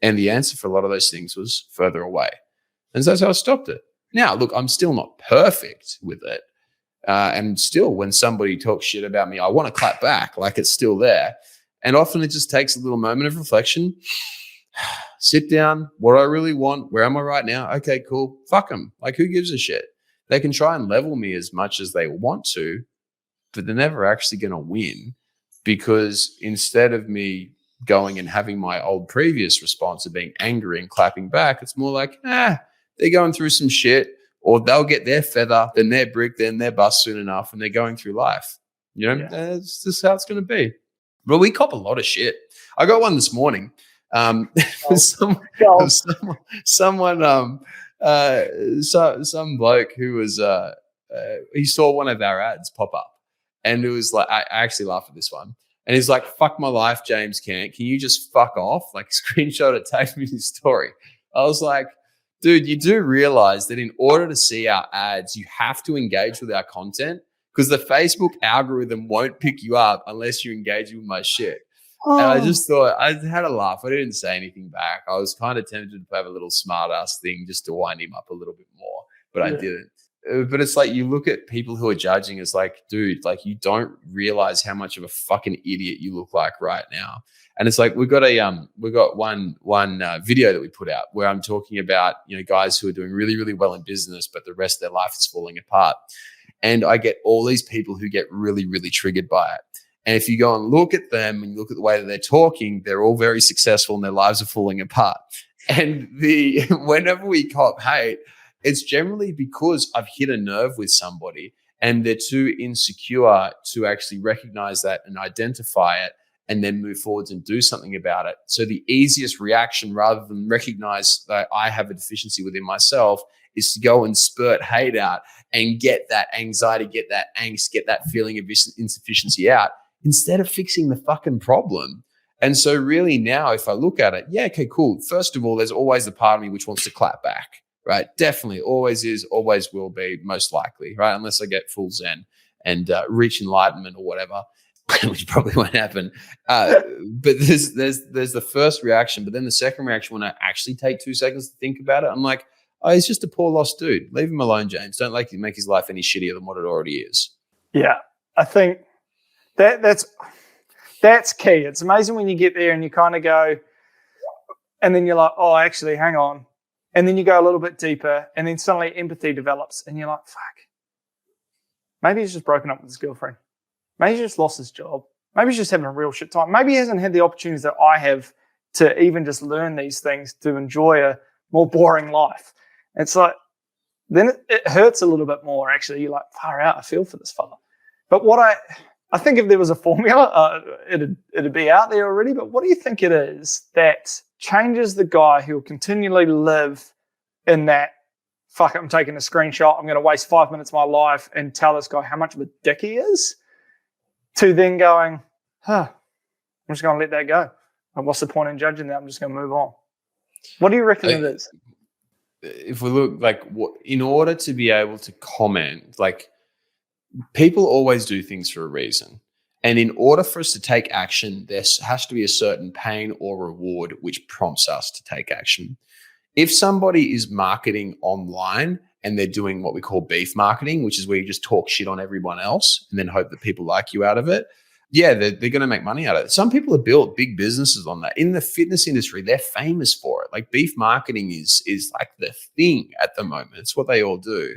Speaker 1: And the answer for a lot of those things was further away. And so that's how I stopped it. Now, look, I'm still not perfect with it. And still, when somebody talks shit about me, I want to clap back like it's still there. And often it just takes a little moment of reflection. Sit down. What do I really want? Where am I right now? Okay, cool. Fuck them. Like, who gives a shit? They can try and level me as much as they want to, but they're never actually going to win, because instead of me going and having my old previous response of being angry and clapping back, it's more like, they're going through some shit, or they'll get their feather, then their brick, then their bus soon enough, and they're going through life. You know, That's just how it's going to be. But we cop a lot of shit. I got one this morning. Some bloke who was he saw one of our ads pop up, and it was like, I actually laughed at this one. And he's like, fuck my life, James Cant. Can you just fuck off? Like, screenshot it, tag me his story. I was like, dude, you do realize that in order to see our ads, you have to engage with our content, because the Facebook algorithm won't pick you up unless you engage with my shit. And I just thought, I had a laugh. I didn't say anything back. I was kind of tempted to have a little smart ass thing just to wind him up a little bit more, but I didn't. But it's like, you look at people who are judging, it's like, dude, like, you don't realize how much of a fucking idiot you look like right now. And it's like, we've got one video that we put out where I'm talking about, guys who are doing really, really well in business, but the rest of their life is falling apart. And I get all these people who get really, really triggered by it. And if you go and look at them and you look at the way that they're talking, they're all very successful and their lives are falling apart. And whenever we cop hate, it's generally because I've hit a nerve with somebody and they're too insecure to actually recognize that and identify it and then move forwards and do something about it. So the easiest reaction, rather than recognize that I have a deficiency within myself, is to go and spurt hate out and get that anxiety, get that angst, get that feeling of insufficiency out, instead of fixing the fucking problem. And so really now, if I look at it, okay, cool. First of all, there's always the part of me which wants to clap back, right? Definitely, always is, always will be, most likely, right? Unless I get full Zen and reach enlightenment or whatever, which probably won't happen. But there's the first reaction, but then the second reaction, when I actually take 2 seconds to think about it, I'm like, oh, he's just a poor lost dude. Leave him alone, James. Don't make his life any shittier than what it already is.
Speaker 2: Yeah, I think that's key. It's amazing when you get there and you kind of go, and then you're like, oh, actually, hang on. And then you go a little bit deeper, and then suddenly empathy develops, and you're like, fuck. Maybe he's just broken up with his girlfriend. Maybe he's just lost his job. Maybe he's just having a real shit time. Maybe he hasn't had the opportunities that I have to even just learn these things, to enjoy a more boring life. It's like, then it hurts a little bit more, actually. You're like, far out, I feel for this fella. But what I think if there was a formula, it'd be out there already. But what do you think it is that changes the guy who will continually live in that, fuck it, I'm taking a screenshot, I'm going to waste 5 minutes of my life and tell this guy how much of a dick he is, to then going, I'm just going to let that go. And what's the point in judging that? I'm just going to move on. What do you reckon it is?
Speaker 1: If we look, like, in order to be able to comment, like, people always do things for a reason. And in order for us to take action, there has to be a certain pain or reward which prompts us to take action. If somebody is marketing online and they're doing what we call beef marketing, which is where you just talk shit on everyone else and then hope that people like you out of it, they're going to make money out of it. Some people have built big businesses on that. In the fitness industry, they're famous for it. Like, beef marketing is like the thing at the moment. It's what they all do.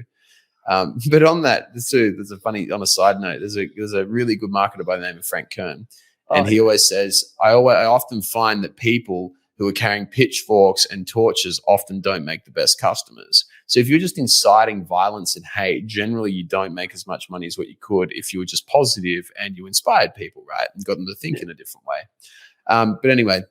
Speaker 1: But on that, there's a funny, on a side note, there's a really good marketer by the name of Frank Kern. And he always says, I often find that people who are carrying pitchforks and torches often don't make the best customers. So if you're just inciting violence and hate, generally you don't make as much money as what you could if you were just positive and you inspired people, right? And got them to think in a different way. But anyway,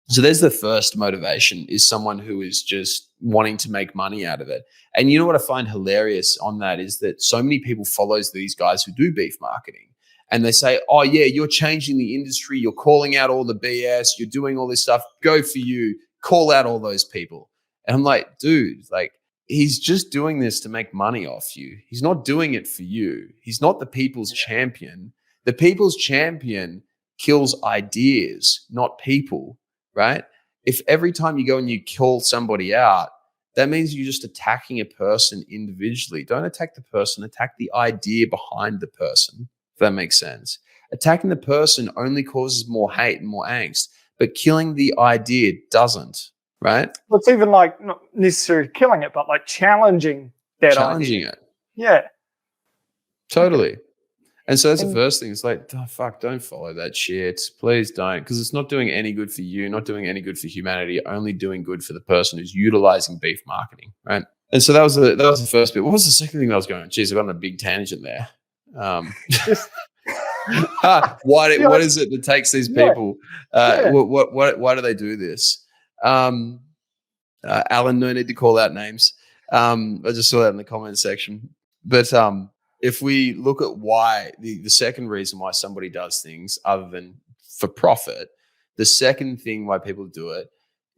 Speaker 1: so there's the first motivation, is someone who is just wanting to make money out of it. And you know what I find hilarious on that is that so many people follows these guys who do beef marketing. And they say, oh, yeah, you're changing the industry. You're calling out all the BS. You're doing all this stuff. Go for you. Call out all those people. And I'm like, dude, like, he's just doing this to make money off you. He's not doing it for you. He's not the people's champion. The people's champion kills ideas, not people, right? If every time you go and you call somebody out, that means you're just attacking a person individually. Don't attack the person. Attack the idea behind the person. If that makes sense. Attacking the person only causes more hate and more angst, but killing the idea doesn't, right?
Speaker 2: Well, it's even like not necessarily killing it, but like challenging that idea.
Speaker 1: It.
Speaker 2: Yeah.
Speaker 1: Totally. Okay. And so that's the first thing. It's like, oh, fuck, don't follow that shit. Please don't, because it's not doing any good for you, not doing any good for humanity, only doing good for the person who's utilizing beef marketing, right? And so that was the first bit. What was the second thing that was going on? Jeez, I got on a big tangent there. What is it that takes these people? Why do they do this? Alan, no need to call out names. I just saw that in the comment section. But if we look at why, the second reason why somebody does things other than for profit, the second thing why people do it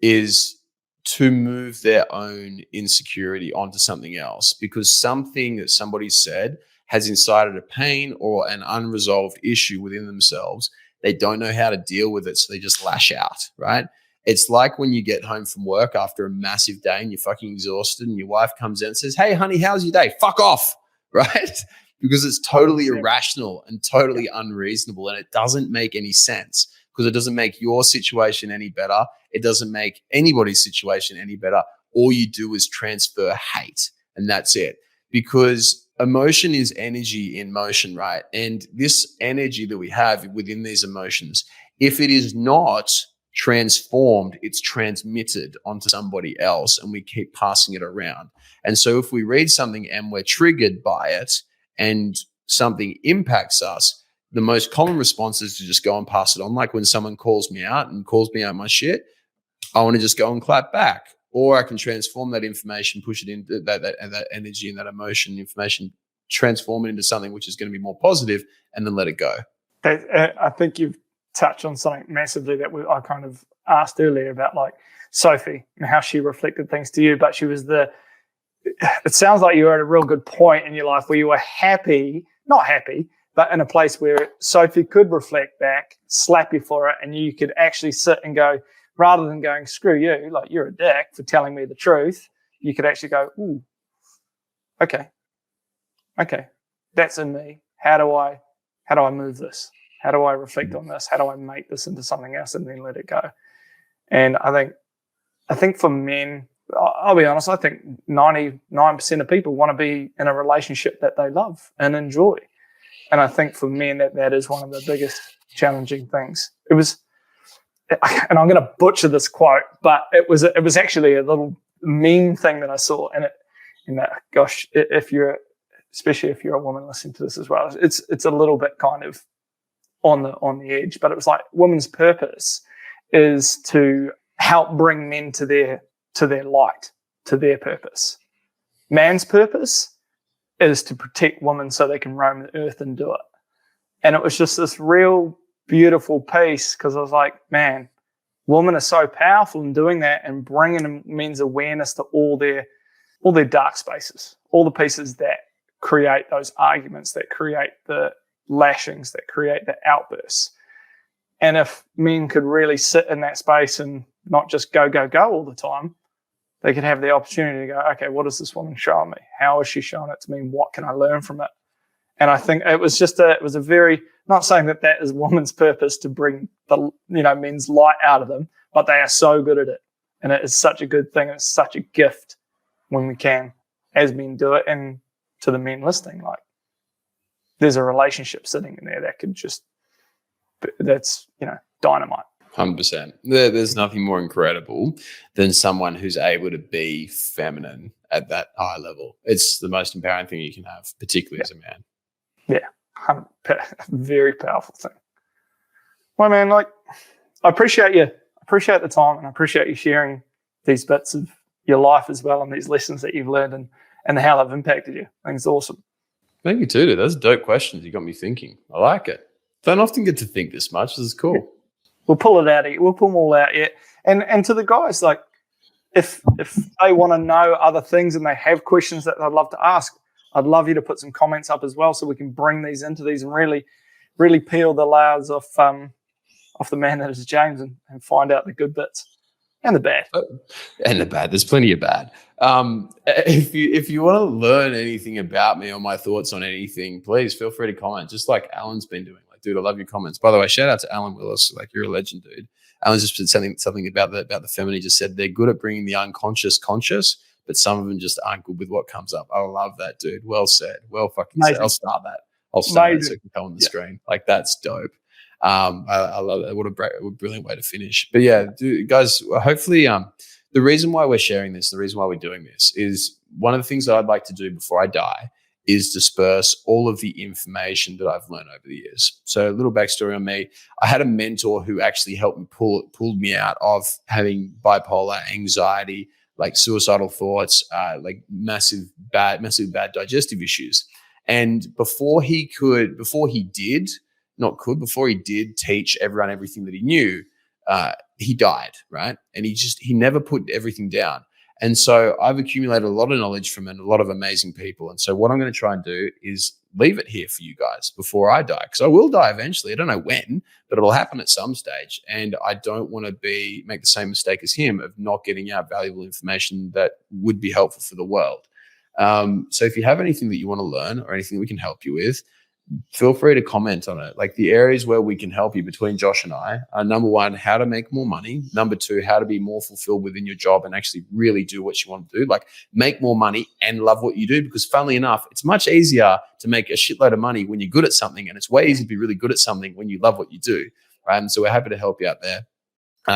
Speaker 1: is to move their own insecurity onto something else, because something that somebody said has incited a pain or an unresolved issue within themselves, they don't know how to deal with it, so they just lash out, right? It's like when you get home from work after a massive day and you're fucking exhausted and your wife comes in and says, "Hey, honey, how's your day?" Fuck off, right? Because it's totally irrational and totally unreasonable, and it doesn't make any sense because it doesn't make your situation any better. It doesn't make anybody's situation any better. All you do is transfer hate, and that's it. Because emotion is energy in motion, right? And this energy that we have within these emotions, if it is not transformed, it's transmitted onto somebody else, and we keep passing it around. And so if we read something and we're triggered by it and something impacts us, the most common response is to just go and pass it on. Like when someone calls me out my shit, I want to just go and clap back. Or I can transform that information, push it into that energy and that emotion information, transform it into something which is going to be more positive, and then let it go.
Speaker 2: I think you've touched on something massively that I kind of asked earlier about, like Sophie and how she reflected things to you, but she was it sounds like you were at a real good point in your life where you were not happy, but in a place where Sophie could reflect back, slap you for it, and you could actually sit and go, rather than going, "Screw you, like you're a dick for telling me the truth," you could actually go, "Ooh, okay, that's in me. How do I move this? How do I reflect on this? How do I make this into something else and then let it go?" And I think for men, I'll be honest, I think 99% of people want to be in a relationship that they love and enjoy. And I think for men that is one of the biggest challenging things. It was, and I'm going to butcher this quote, but it was actually a little meme thing that I saw, and gosh, especially if you're a woman listening to this as well, it's a little bit kind of on the edge, but it was like, women's purpose is to help bring men to their light, to their purpose. Man's purpose is to protect women so they can roam the earth and do it. And it was just this real beautiful piece, because I was like, man, women are so powerful in doing that and bringing men's awareness to all their dark spaces, all the pieces that create those arguments, that create the lashings, that create the outbursts. And if men could really sit in that space and not just go all the time, they could have the opportunity to go, okay, what is this woman showing me? How is she showing it to me? What can I learn from it? And I think it was a very, not saying that is woman's purpose to bring the men's light out of them, but they are so good at it. And it is such a good thing. It's such a gift when we can, as men, do it. And to the men listening, like, there's a relationship sitting in there that's dynamite.
Speaker 1: 100%. There's nothing more incredible than someone who's able to be feminine at that high level. It's the most empowering thing you can have, particularly as a man.
Speaker 2: Yeah, very powerful thing. Well, man, like, I appreciate you. I appreciate the time, and I appreciate you sharing these bits of your life as well, and these lessons that you've learned and how they've impacted you. I think it's awesome.
Speaker 1: Thank you too, dude. Those are dope questions. You got me thinking. I like it. Don't often get to think this much. This is cool. Yeah.
Speaker 2: We'll pull it out. We'll pull them all out. Yeah. And to the guys, like, if they want to know other things and they have questions that they'd love to ask, I'd love you to put some comments up as well, so we can bring these into these and really, really peel the layers off the man that is James and find out the good bits and the bad.
Speaker 1: And the bad. There's plenty of bad. If you want to learn anything about me or my thoughts on anything, please feel free to comment, just like Alan's been doing. Like, dude, I love your comments. By the way, shout out to Alan Willis. Like, you're a legend, dude. Alan's just said something about the feminine. He just said they're good at bringing the unconscious conscious, but some of them just aren't good with what comes up. I love that, dude. Well said. Well fucking said. I'll start that so it can come on the screen. Like, that's dope. I love that. What a brilliant way to finish. But yeah, dude, guys, hopefully the reason why we're sharing this, the reason why we're doing this, is one of the things that I'd like to do before I die is disperse all of the information that I've learned over the years. So a little backstory on me. I had a mentor who actually helped me pulled me out of having bipolar, anxiety, like suicidal thoughts, like massive bad digestive issues. And before he did teach everyone everything that he knew, he died, right? And he never put everything down. And so I've accumulated a lot of knowledge from a lot of amazing people. And so what I'm going to try and do is leave it here for you guys before I die, because I will die eventually. I don't know when, but it'll happen at some stage. And I don't want to make the same mistake as him of not getting out valuable information that would be helpful for the world. So if you have anything that you want to learn or anything we can help you with, feel free to comment on it. Like, the areas where we can help you between Josh and I are, number one, how to make more money. Number two, how to be more fulfilled within your job and actually really do what you want to do. Like, make more money and love what you do, because funnily enough, it's much easier to make a shitload of money when you're good at something, and it's way easier to be really good at something when you love what you do. Right? And so we're happy to help you out there.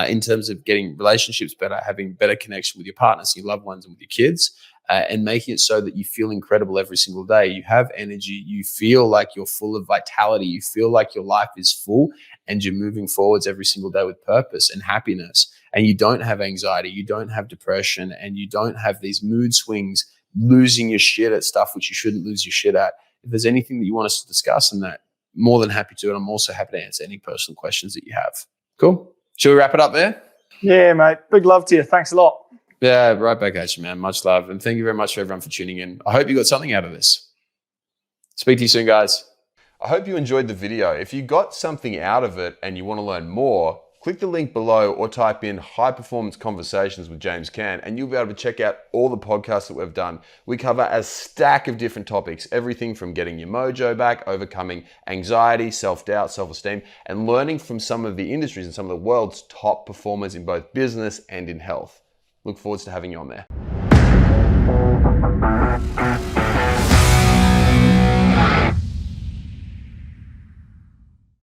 Speaker 1: In terms of getting relationships better, having better connection with your partners, your loved ones, and with your kids, and making it so that you feel incredible every single day. You have energy. You feel like you're full of vitality. You feel like your life is full and you're moving forwards every single day with purpose and happiness. And you don't have anxiety. You don't have depression, and you don't have these mood swings, losing your shit at stuff which you shouldn't lose your shit at. If there's anything that you want us to discuss in that, more than happy to. And I'm also happy to answer any personal questions that you have. Cool. Should we wrap it up there?
Speaker 2: Yeah, mate. Big love to you. Thanks a lot.
Speaker 1: Yeah, right back at you, man. Much love. And thank you very much for everyone for tuning in. I hope you got something out of this. Speak to you soon, guys. I hope you enjoyed the video. If you got something out of it and you want to learn more, click the link below or type in High Performance Conversations with James Cant, and you'll be able to check out all the podcasts that we've done. We cover a stack of different topics, everything from getting your mojo back, overcoming anxiety, self-doubt, self-esteem, and learning from some of the industries and some of the world's top performers in both business and in health. Look forward to having you on there.